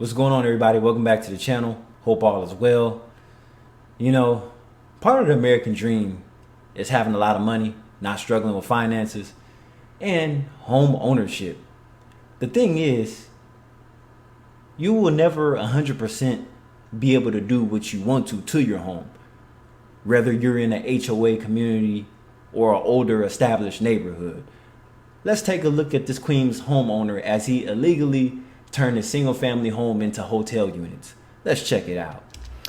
What's going on, everybody? Welcome back to the channel. Hope all is well. You know, part of the American dream is having a lot of money, not struggling with finances, and home ownership. The thing is, you will never 100% be able to do what you want to your home, whether you're in an HOA community or an older established neighborhood. Let's take a look at this Queens homeowner as he illegally turned a single family home into hotel units. Let's check it out.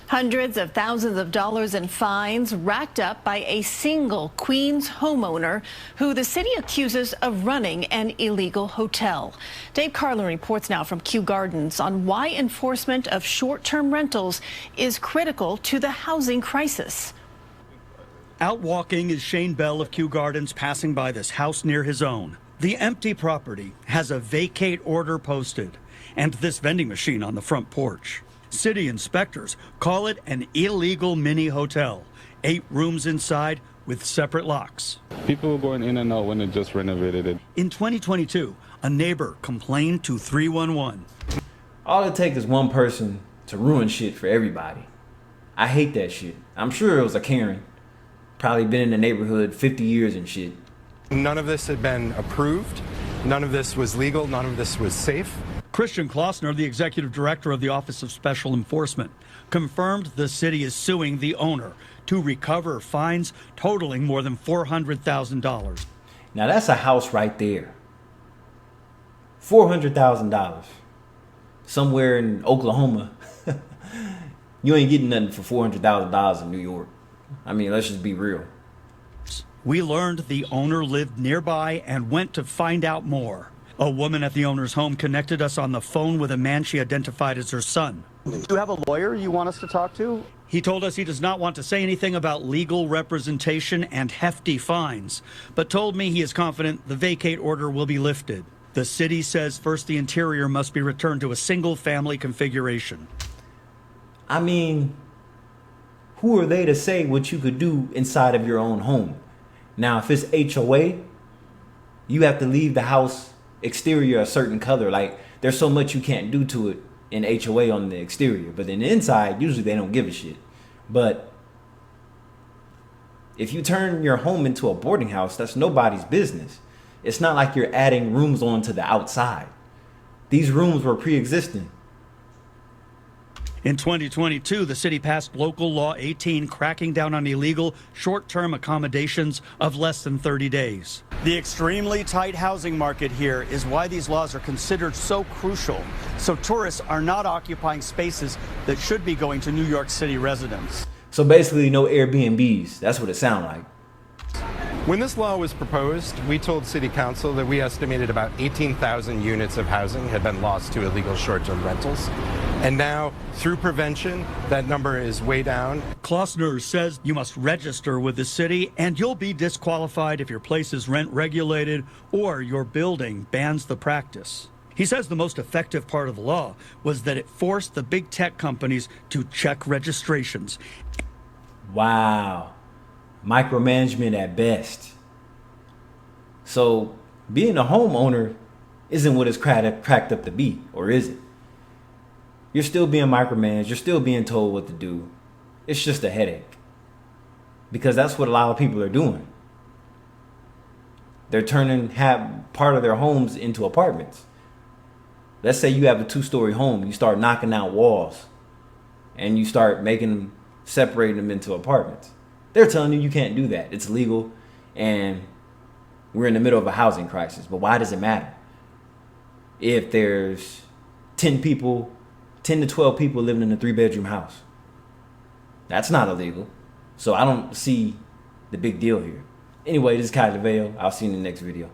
Hundreds of thousands of dollars in fines racked up by a single Queens homeowner who the city accuses of running an illegal hotel. Dave Carlin reports now from Kew Gardens on why enforcement of short-term rentals is critical to the housing crisis. Out walking is Shane Bell of Kew Gardens, passing by this house near his own. The empty property has a vacate order posted and this vending machine on the front porch. City inspectors call it an illegal mini hotel. 8 rooms inside with separate locks. People were going in and out when they just renovated it. In 2022, a neighbor complained to 311. All it takes is one person to ruin shit for everybody. I hate that shit. I'm sure it was a Karen. Probably been in the neighborhood 50 years and shit. None of this had been approved. None of this was legal. None of this was safe. Christian Klossner, the executive director of the Office of Special Enforcement, confirmed the city is suing the owner to recover fines totaling more than $400,000. Now that's a house right there. $400,000. Somewhere in Oklahoma. You ain't getting nothing for $400,000 in New York. I mean, let's just be real. We learned the owner lived nearby and went to find out more. A woman at the owner's home connected us on the phone with a man she identified as her son. Do you have a lawyer you want us to talk to? He told us he does not want to say anything about legal representation and hefty fines, but told me he is confident the vacate order will be lifted. The city says first the interior must be returned to a single family configuration. I mean, who are they to say what you could do inside of your own home? Now, if it's HOA, you have to leave the house exterior a certain color. Like, there's so much you can't do to it in HOA on the exterior, but then the inside, usually they don't give a shit. But if you turn your home into a boarding house, that's nobody's business. It's not like you're adding rooms onto the outside. These rooms were pre-existing. In 2022, the city passed Local Law 18, cracking down on illegal short-term accommodations of less than 30 days. The extremely tight housing market here is why these laws are considered so crucial. So tourists are not occupying spaces that should be going to New York City residents. So basically no Airbnbs. That's what it sounds like. When this law was proposed, we told City Council that we estimated about 18,000 units of housing had been lost to illegal short-term rentals. And now, through prevention, that number is way down. Klossner says you must register with the city and you'll be disqualified if your place is rent regulated or your building bans the practice. He says the most effective part of the law was that it forced the big tech companies to check registrations. Wow. Micromanagement at best. So being a homeowner isn't what it's cracked up to be, or is it? You're still being micromanaged. You're still being told what to do. It's just a headache. Because that's what a lot of people are doing. They're turning part of their homes into apartments. Let's say you have a 2-story home. You start knocking out walls. And you start separating them into apartments. They're telling you you can't do that. It's illegal. And we're in the middle of a housing crisis. But why does it matter? If there's 10 to 12 people living in a 3-bedroom house. That's not illegal. So I don't see the big deal here. Anyway, this is Kai DeVeo. I'll see you in the next video.